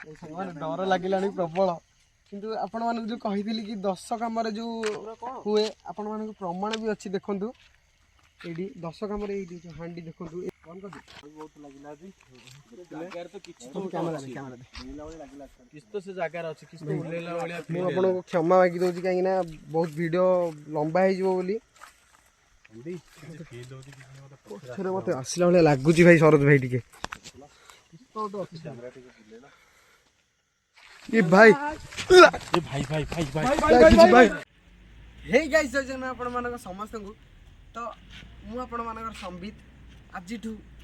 डर लगे प्रबल किंतु आपण मानक जो कही कि 10 कम जो हुए आपण मानक प्रमाण भी अच्छी देखु ये 10 कम हाँ देखु बहुत लगे क्षमा मागी दूसरी कहीं बहुत वीडियो लंबा हो मत आसला भाई लगुच भाई शरद भाई टी ये भाई भाई भाई भाई भाई भाई हे गाइस आपण मानक समस्त को तो मु आपण मानकर संबित आज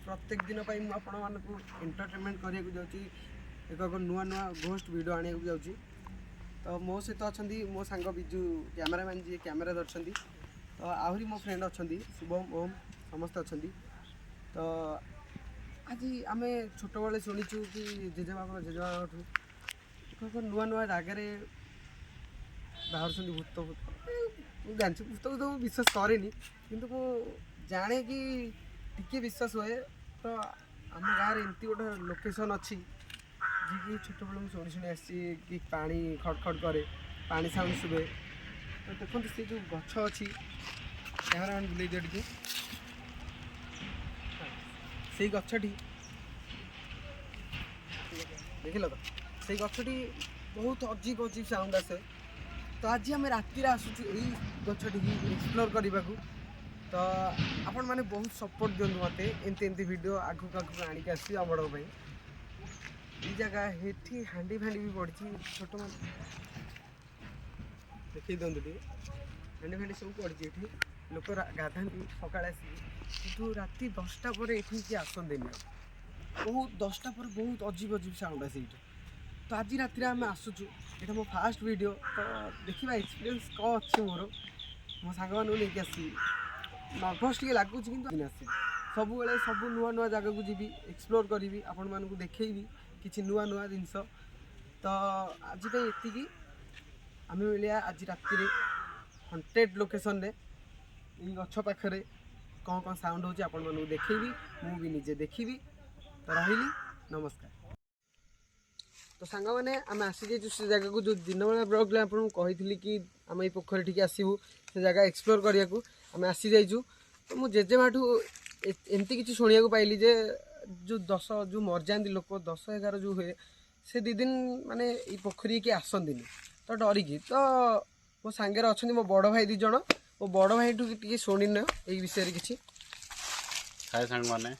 प्रत्येक दिन मु आपण मानक एंटरटेनमेंट करिया जाउची एक नुआ नुआ घोस्ट वीडियो आनिया जाउची तो मो सहित अच्छा मो सांग बिजू कैमरामैन जी कैमेरा धरछंती तो आहरी मो फ्रेंड अच्छा शुभम ओम समस्त अच्छा तो आज आम छोट बेले शुणीचु कि जेजेबाबा जेजेबाबा नुआ नुआ जगार बाहर भूत भूत जानची पुस्तक तो विश्वास करे किंतु मु जाने कि टिके विश्वास हुए तो आम गाँव एमती गोटे लोकेशन अच्छी जी कि छोट बेले शुणी शुणी आसी कि पानी खड़खड़ करे पानी साउंड शुभे तो देखो से जो गछ अच्छी कैमरामैन बुले दिए टे से गछटी देखिल तो से गछटी बहुत अजीब अजीब साउंड आसे तो आज आम राति आसुचु यही गछटी एक्सप्लोर करने को तो आपण मैंने बहुत सपोर्ट दिखाँ मत एमती एमती वीडियो आगक आगक आणिक आसी आम ये जगह हेठी हांडी फांडी भी पड़ी छोट मान देखी दिखाँ टे हांडी फांडी सब पड़ी लोक गाधा सका कि राति 10टा पर ये किए आसते बहुत 10टा पर बहुत अजीब अजीब साउंड आसे तो आज राति आम आसुचु ये मो फास्ट वीडियो तो देखा एक्सपीरियंस कौन अच्छे मोर मो सांग मानू लेकिन आसी नर्भस टे लगुच कि सब बेले सब नुआ नुआ जगह को जी एक्सप्लोर करी आपण मानू देखी किसी नुआ नुआ जिनस तो आज ये आम मिलिया आज राति हंटेड लोकेशन रे गछ पाखे कौन कौन साउंड होची आपण मानू देखी मु भी निजे देखी तो रही नमस्कार तो सांग मैंने आम आसी जाइए से जगह को जो दिन बेला ब्लॉग आपको कही कि आम ये पोखरी टी आसबू से जगह एक्सप्लोर करने को आम आसी जाइचु तो मुझे जेजेमाठू एमती किसी शुणा पाइली जे जो 10 जो मर जाती लोक 10-11 जो हुए से 2 दिन माने ये पोखरी के आसती तो डरिकी तो मो सांगे अच्छा मो बड़ भाई 2 जन मो बड़ भाई ठू टे शुणी न ये विषय किसी हाय सांग माने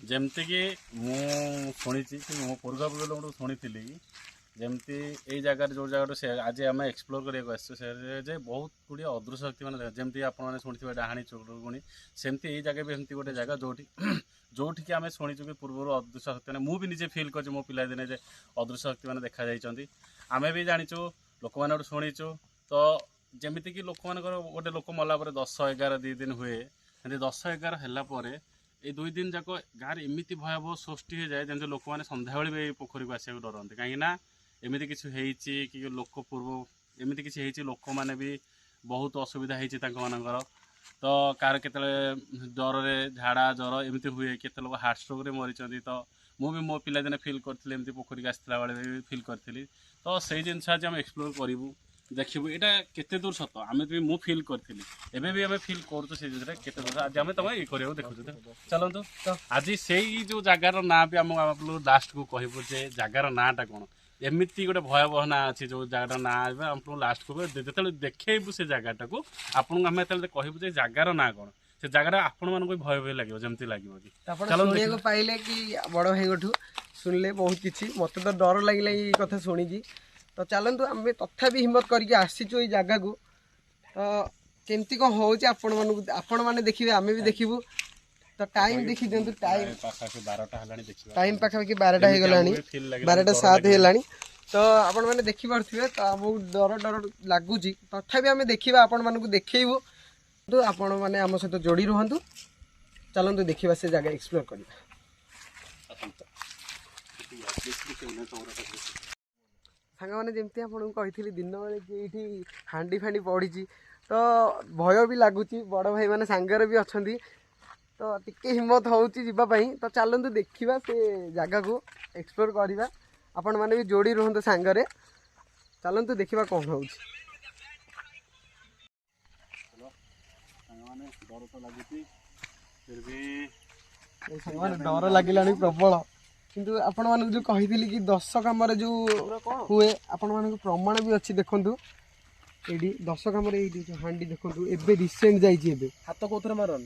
जमती कि मुझी कि मो पूर्वपूर्व शुणी जमती ये जगह जो जगह से आज आम एक्सप्लोर करने बहुत गुड़िया अदृश्य शक्ति मैंने जमी आपने शुणी डाणी चुड़गुणी सेमती ये जगह भी एमती गोटे जगह जोठी आम शुणीचु कि पूर्व अदृश्य शक्ति मैंने मुझे निजे फिल कर मो पिला दिने अदृश्य शक्ति मैंने देखा जाइए आम भी जाचु लोक मैंने शुणीचु तो जमीती कि लोक मान गोटे लोक मला 10-11 2 दिन हुए 10-11 है ये 2 दिन जाक गाँव एमती भयावह सृष्टि हो जाए जमी लोक मैंने सन्ध्या बेले पोखरी को आसको डरते कहीं एमती किसी कि लोक पूर्व एमती किसी लोक मैंने भी बहुत असुविधा होकर तो कार केते ज्वर झाड़ा ज्वर एमती हुए केते लोग हार्ट स्ट्रोक रे मरी तो मुझे मो पिला दिने फिल करी एमती पोखरी आसला बेले भी फिल करी तो से जिनस आज आम एक्सप्लोर करूँ देखू यहाँ केते दूर सत आम भी मु फिल करी एवं भी आम फिल करूँ से केते दूर आज आम तुम ये करा देखु चलतु तो आज से जो जगार ना भी आम लास्ट को कहबू जे जगार नाटा कौन एमती गोटे भयावह ना अच्छी जो जगह ना आप लास्ट को जो देखू से जगटा को आपको आम कहबू जे जगार ना कौन से जगह आपण मानक भय भय लगे जमती लगे कि पाइले कि बड़ भाई ठू शुणिले बहुत किसी मत तो डर लगे ये कथा शुणिकी तो चलतु आम तथा भी हिम्मत करके आसीचु ये जगह को तो केमती कौन हो आपण मैंने देखिए आम भी देखू तो टाइम देखी दिखाँ टाइम पाखापाखि 12टा हो गलानी 12:07 है तो आपण मैंने देखिपे तो बहुत डर डर लगुच तथा आम देखा आपण मानक देखू तो आपण मैंने आम सहित जोड़ी रुहतु चलतु देखा से जगह एक्सप्लोर करवा सांग मैंने जमी आपको कही दिन बेले कि ये हांडी फांडी पड़ी तो भय भी लगुच बड़ भाई मैंने सांगे भी अच्छा तो टिके हिम्मत होची जीवाई तो चलतु देखा से जगह को एक्सप्लोर करवा आपण मैंने भी जोड़ी रुहतु सांगरे चलतु देखा कौन हो डर लगे प्रबल किंतु आपण मानक जो कही कि 10 काम जो हुए आपण मानक प्रमाण भी अच्छी देखु ये 10 काम हाँ देखु एबे रिसेंट जाइए हाथ कौन मारन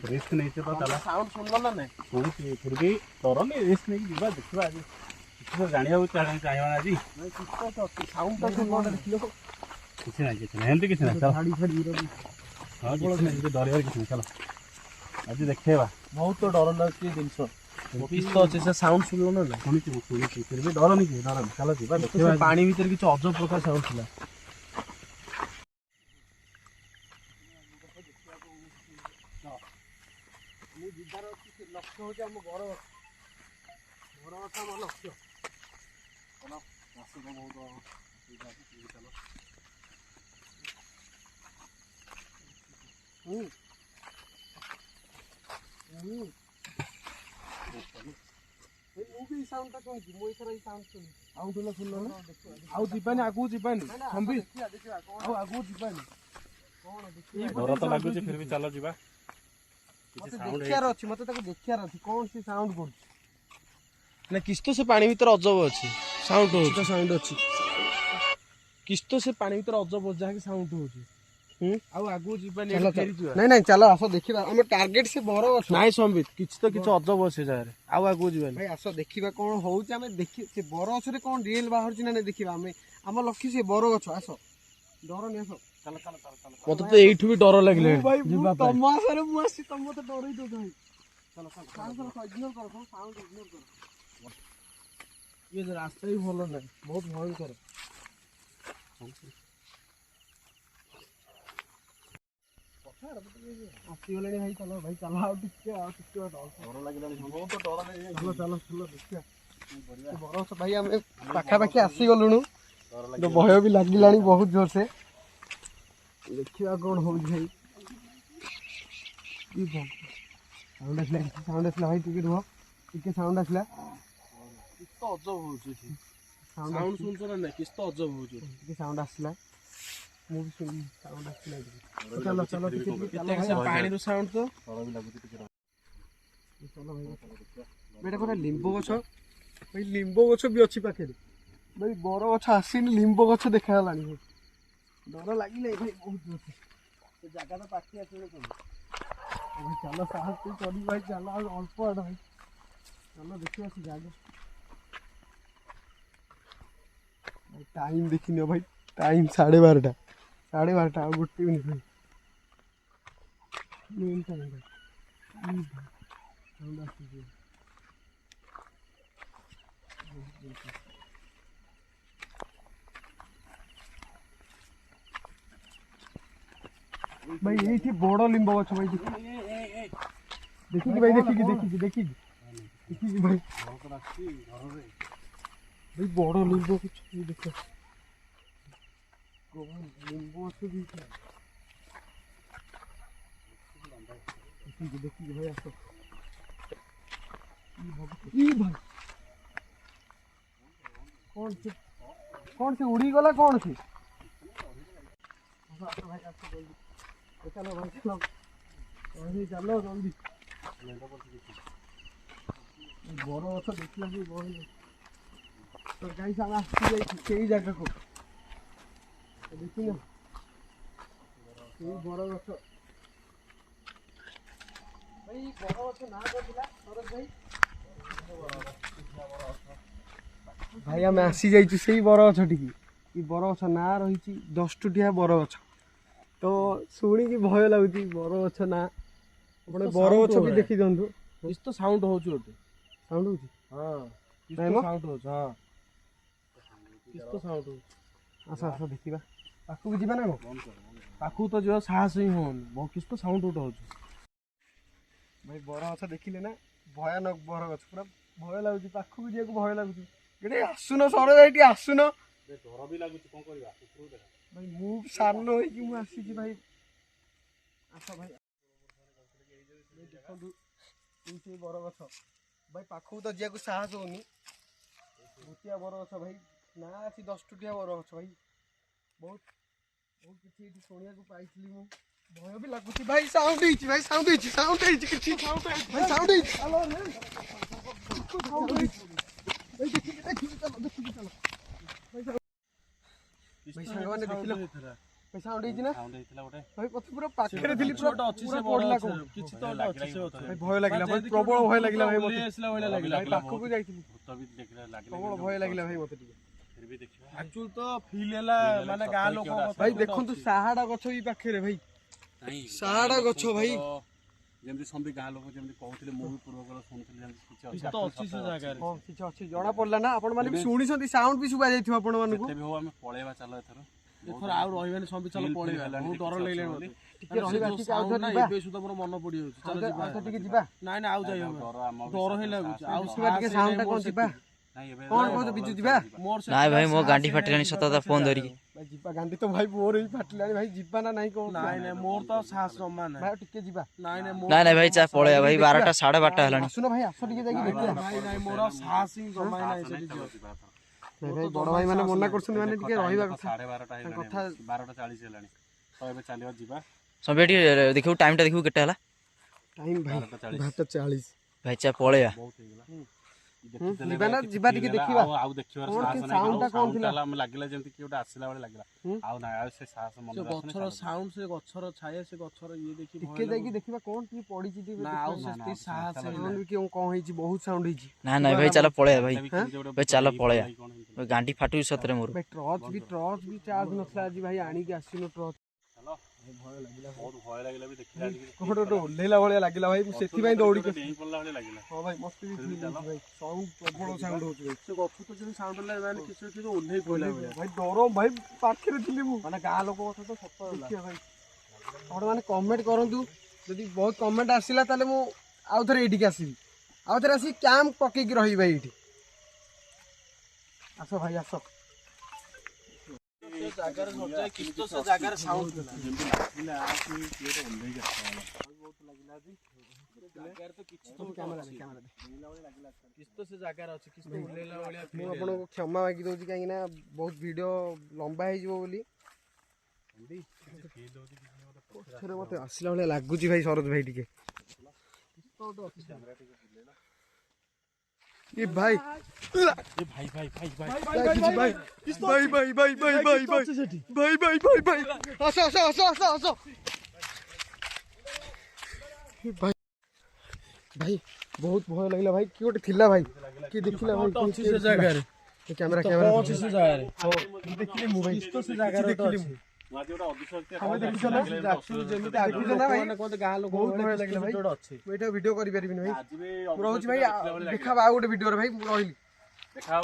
रिस्क नहीं तो चला साउंड सुनल ना नहीं फिर भी डर नहीं रिस्क नहीं जीवा देखा आज किसी जाना चाहिए आज साउंड तो सुनल किसी ना किसी ना किसी ना चल हाँ डर किसी ना चलो आज देखेबा बहुत तो डर लगे जिनस किस तो अच्छे से साउंड सुनल ना शुणी फिर भी डर नहीं डर चलो जीवा देखा पानी भीतर किसी अजब प्रकार साउंड थिला लक्ष्य हूँ आम बर गम लक्ष्य साउंड शुणी मुझे साउंड शुणी आउ तुला सुनल ना आउ जीवानी आगू जीवानी संबी आउ आगू जीवानी डर तो लगुच फिर भी चलो जीवा देखार अच्छी मत देखार अच्छी कौन सी साउंड कर ना किस तो से पानी भीतर अजब अच्छी साउंड हो तो साउंड अच्छी किस तो से पानी भीतर अजब जहाँ की साउंड होची आउ आगू जीवानी फेरी जीवा नहीं नहीं चलो आस देखा आम टार्गेट से बर अच्छे नाई संबित किछ तो किछ अजब अच्छे जगह आउ आगू जीवानी भाई आस देखा कौन हो देखी से बर गछ कौन रियल बाहर ना देखा आम आम लक्ष्य से बर गछ आस डर नहीं आस चल चल चल चल मत तो एठू भी डर लगे भाई तुम आसरे मु आसी तुम मत डरई दो भाई चलो चल चल इग्नोर करो साउंड इग्नोर करो ये रास्ता ही भलो नहीं बहुत भयंकर आसीगले भाई चलो भाई चलो आउ टिके डर लगे बहुत डर चलो चलो चलो देखिया बरस भाई आम पाखापाखि आसीगलुणु तो भय भी लगिला बहुत जोर से देखिए कौन हो भाई साउंड आसला साउंड आसला भाई टिके रुह टिके साउंड आसला किस तो अजब होची साउंड सुनछ ना नहीं किस तो अजब होची टिके साउंड आसला मु भी सुन साउंड आसला चलो चलो टिके चलो से पानी रो साउंड तो डर भी लगुच टिके चलो भाई बेटा कोन लिंबो गछ भाई लिंबो गछ भी अच्छी पाखे भाई बर गछ आसीनी लिंबो गछ देखा गलानी भाई डर लगे भाई बहुत जोर से जगह तो पाखी आस चलो साहस तू चढ़ी भाई चलो अल्प आड़ भाई चलो देखिए से जगह टाइम देखी भाई टाइम 12:30 12:30 आ गोटे मिनिट भाई मेन टाइम भाई साउंड आसी भाई ये बड़ लिंब गछ भाई देखिए भाई देखिए भाई भाई बड़ लिंब गछ देख लिंब गछ भी देखिए भाई आस भाई कौन से उड़ी गला कौन से भाई चलो भाई चलो चलो जल्दी बड़ गछ देखला तो गाई साल आसी जगह को देखी ना बड़ गछ भाई बड़ गछ ना सरोज भाई भाई आम आसी जाइए से बर गछ टी बर गछ ना रही 10 टुटिया बर गछ तो शुणी भय लगुच बर गछ ना बर गछ भी देखी दिंतु किस तो साउंड होची ओटे साउंड होची हां किस तो साउंड होची हां किस तो साउंड होची आस आस देखिबा पाखु जीवा ना पाखु तो जो साहस ही होन बहुत किस तो साउंड ओटे होची भाई बर गछ देखिले ना भयानक बर गछ पूरा भय लगुच पाखु भी जेको भय लगुच गेडे आसुन सर जाइटी आसुन डर भी लगुच कोन करबा भाई मु सारन होई कि मु आसी छी भाई आस भाई देखंदु ସେଇ ବରଗଛ ଭାଇ ପାଖକୁ ତ ଯିବାକୁ ସାହସ ହଉନି। ଭୂତିଆ ବରଗଛ ଭାଇ ନା ଅଛି 10 ଟୁଟିଆ ବରଗଛ ଭାଇ। ବହୁତ ବହୁତ କିଛି ଏଠି ଶୁଣିବାକୁ ପାଇଥିଲି ମୁଁ। ଭୟ ବି ଲାଗୁଛି ଭାଇ। ସାଉଣ୍ଡ ହେଇଛି ଭାଇ, ସାଉଣ୍ଡ ହେଇଛି, ସାଉଣ୍ଡ ହେଇଛି କିଛି ଭାଇ, ସାଉଣ୍ଡ ହେଇଛି। ଭାଇ ସାଙ୍ଗମାନେ ଦେଖିଲ ଭାଇ ସାଉଣ୍ଡ ହେଇଛି ନା ଭାଇ? ପଛେ ପୁରା ପାଖରେ ଥିଲି, ପୁରା ପୁରା ପଡିଲା କଣ କିଛି ତ ଗୋଟେ ଅଛି ସେ ଗଛରେ। ଭାଇ ଭୟ ଲାଗିଲା ଭାଇ, ପ୍ରବଳ ଭୟ ଲାଗିଲା ଭାଇ ମତେ। ଆସିଲା ଭଳିଆ ଲାଗିଲା। ଭାଇ ପାଖକୁ ଯାଇଥିଲି, ପ୍ରବଳ ଭୟ ଲାଗିଲା ଭାଇ ମତେ ଟିକେ। ଆକ୍ଚୁଆଲି ତ ଫିଲ୍ ହେଲା ମାନେ ଗାଁ ଲୋକ ଭାଇ ଦେଖନ୍ତୁ ସାହାଡା ଗଛ ବି ପାଖରେ ଭାଇ, ସାହାଡା ଗଛ ଭାଇ। ଯେମିତି ସନ୍ଧି ଗାଁ ଲୋକ ଯେମିତି କହୁଥିଲେ, ମୁଁ ବି ପୂର୍ବକର ଶୁଣୁଥିଲି ଯେମିତି କିଛି କିଛି ତ ଅଛି ସେ ଜାଗାରେ। ହଁ କିଛି ଅଛି ଜଣା ପଡିଲା ନା। ଆପଣ ମାନେ ବି ଶୁଣିଛନ୍ତି, ସାଉଣ୍ଡ ବି ଶୁଭା ଯାଇଥିବ ଆପଣ ମାନଙ୍କୁ। ଯେତେ ବି ହଉ ଆମେ ପଳେଇବା ଚାଲ ଏଥର। ଏଥର ଆଉ ରହିବାନି, ସବୁ ଚାଲ ପଳେଇବା। ବହୁତ ଡର ଲାଗିଲାଣି ମତେ। ଟିକେ ରହିବା, ଟିକେ ଆଉ ଥରେ ଯିବା। ଏବେ ସୁଦ୍ଧା ମୋର ମନ ପଡିଯାଉଛି। ଚାଲ ଯିବା, ଆଉ ଟିକେ ଯିବା। ନାଇଁ ନାଇଁ ଆଉ ଯାଇ ହବ, ଡର ହିଁ ଲାଗୁଛି। ଆଉ ଟିକେ ସାଉଣ୍ଡ ଟା କଣ ଯିବା? କଣ କହୁଛ ବିଜୁ ଯିବା? ନାଇଁ ଭାଇ ମୋ ଗାଣ୍ଡି ଫାଟିଲାଣି ସତ କଥା, ଫୋନ ଧରିକି। ଭାଇ ଯିବା, ଗାଣ୍ଡି ତ ଭାଇ ମୋର ବି ଫାଟିଲାଣି ଭାଇ। ଯିବା ନା ନାଇଁ କଣ? ନାଇଁ ନାଇଁ ମୋର ତ ସାହସ ଜମା ନାହିଁ। ଭାଇ ଟିକେ ଯିବା। ନାଇଁ ନାଇଁ ନାଇଁ ଭାଇ ଚା ପଳେଇବା ଭାଇ, 12ଟା 12:30 ହେଲାଣି। ଆସୁନ ଭାଇ, ଆସ ଟିକେ ଯାଇକି ଦେଖିବା। ନାଇଁ ନାଇଁ ମୋର ସାହସ ହିଁ ଜମା ନାହିଁ ସେଠି ଯିବା। ନାଇଁ ଭାଇ ବଡ ଭାଇ ମାନେ ମନା କରୁଛନ୍ତି, ମାନେ ଟିକେ ରହିବା କଥା। 12:30 ହେଇଗଲାଣି, 12:40 ହେଲାଣି ତ ଏବେ ଚାଲିବା ଯିବା। ସବେ ଟିକେ ଦେଖିବୁ, ଟାଇମ ଟା ଦେଖିବୁ କେତେ ହେଲା। ଟାଇମ ଭାଇ 12:40 ଭାଇ ଚା ପଳେଇବା। ବହୁତ ହେଇଗଲା। ଯିବା ନା, ଯିବା ଟିକେ ଦେଖିବା। ଆଉ ଦେଖିବାର କଣ ସାହସ କି ନାହିଁ। ସାଉଣ୍ଡ ଟା କଣ ଥିଲା? ଆମେ ଲାଗିଲା ଯେମିତି କିଏ ଗୋଟେ ଆସିଲା ଭଳି ଲାଗିଲା। ଆଉ ନାଇଁ, ଆଉ ସେ ସାହସ ମନରେ ସେ ଆସୁନି। ଗଛର ସାଉଣ୍ଡ, ସେ ଗଛର ଛାୟା, ସେ ଗଛର ଇଏ ଦେଖି ଟିକେ ଯାଇକି ଦେଖିବା କଣ ଟିକେ ପଡିଛି ଟିକେ ନା ଆଉ ସେ ସାହସ ସାଉଣ୍ଡ ବି କଣ ହେଇଛି, ବହୁତ ସାଉଣ୍ଡ ହେଇଛି। ନାଇଁ ଭାଇ ଚାଲ ପଳେଇବା ଭାଇ, ଭାଇ ଚାଲ ପଳେଇବା। ଗାଣ୍ଡି ଫାଟୁଛି ସତରେ ମୋର। ଭାଇ ଟର୍ଚ ବି ଚାର୍ଜ ନଥିଲା ଆଜି ଭାଇ, ଆଣିକି ଆସିନୁ ଟର୍ଚ। ଭୟ ଲାଗିଲା, ବହୁତ ଭୟ ଲାଗିଲା ବି ଦେଖିଲା। ଗୋଟେ ଓହ୍ଲେଇଲା ଭଳିଆ ଲାଗିଲା ଭାଇ, ମୁଁ ସେଥିପାଇଁ ଦୌଡ଼ିକି ଡେଇଁ ପଡିଲା ଭଳିଆ ଲାଗିଲା। ହଁ ଭାଇ ମତେ ବି ଫିଲ୍ ହେଇଛି ଭାଇ। ସାଉଣ୍ଡ ପ୍ରବଳ ସାଉଣ୍ଡ ହଉଛି ଭାଇ। ସେ ଗଛ ତ ଯେମିତି ସାଉଣ୍ଡ ହେଲା, ମାନେ କିଛି କିଛି ଓହ୍ଲେଇ ପଇଲା ଭଳିଆ। ଭାଇ ଡର ଭାଇ, ପାଖରେ ଥିଲି ମୁଁ। ମାନେ ଗାଁ ଲୋକ କଥା ତ ସତ ହେଲା। ଦେଖିବା ଭାଇ, ଆପଣ ମାନେ କମେଣ୍ଟ କରନ୍ତୁ। ଯଦି ବହୁତ କମେଣ୍ଟ ଆସିଲା ତାହେଲେ ମୁଁ ଆଉ ଥରେ ଏଇଠିକି ଆସିବି, ଆଉ ଥରେ ଆସିକି କ୍ୟାମ୍ପ ପକେଇକି ରହିବି ଭାଇ ଏଇଠି। ଆସ ଭାଇ ଆସ। ସେ ଜାଗାରେ ନଯାଏ, କିଛି ତ ସେ ଜାଗାରେ ସାଉଣ୍ଡ ଥିଲା। ଯେମିତି ଲାଗିଲା କି କିଏ ଗୋଟେ ଓହ୍ଲେଇକି ଆସିଲା। ବହୁତ ଲାଗିଲା ଆଜି। ଜାଗାରେ ତ କିଛି ତ କ୍ୟାମେରା ଅଛି। କ୍ୟାମେରା କିଛି ତ ସେ ଜାଗାରେ ଅଛି, କିଛି ତ ଓହ୍ଲେଇଲା ଭଳିଆ ମୁଁ ଆପଣଙ୍କୁ କ୍ଷମା ମାଗି ଦଉଛି, କାହିଁକି ନା ବହୁତ ଭିଡ଼ିଓ ଲମ୍ବା ହେଇଯିବ ବୋଲି। ପଛରେ ମତେ ଆସିଲା ଭଳିଆ ଲାଗୁଛି ଭାଇ, ଶରଦ ଭାଇ ଟିକେ। ଏ ଭାଇ ଭାଇ ଭାଇ ଭାଇ ଭାଇ ଭାଇ ଭାଇ ଭାଇ ଭାଇ ଭାଇ ଭାଇ ଭାଇ ଭାଇ ଭାଇ ଭାଇ ଆସ ଆସ ଆସ ଆସ ଆସ ଭାଇ ଭାଇ ବହୁତ ଭୟ ଲାଗିଲା ଭାଇ। କିଏ ଗୋଟେ ଥିଲା ଭାଇ, କିଏ ଦେଖିଲା ଭାଇ? ଅଛି ସେ ଜାଗାରେ। କ୍ୟାମେରା କ୍ୟାମେରା ଅଛି ସେ ଜାଗାରେ। ଦେଖିଲି ମୁଁ ଭାଇ, ତ ସେ ଜାଗାରେ ଦେଖିଲି ମୁଁ। ତମେ ଦେଖିଛ ନା? ଯେମିତି ଦେଖିଛ ନା ଭାଇ? କୁହନ୍ତି ଗାଁ ଲୋକ ବହୁତ ଭୟ ଲାଗିଲା ଭାଇ। ଅଛି। ମୁଁ ଏଇଟା ଭିଡ଼ିଓ କରିପାରିବିନି ଭାଇ। ମୁଁ ରହୁଛି ଭାଇ, ଦେଖା ଆଉ ଗୋଟେ ଭିଡ଼ିଓରେ ଭାଇ। ମୁଁ ରହିଲି। ଦେଖା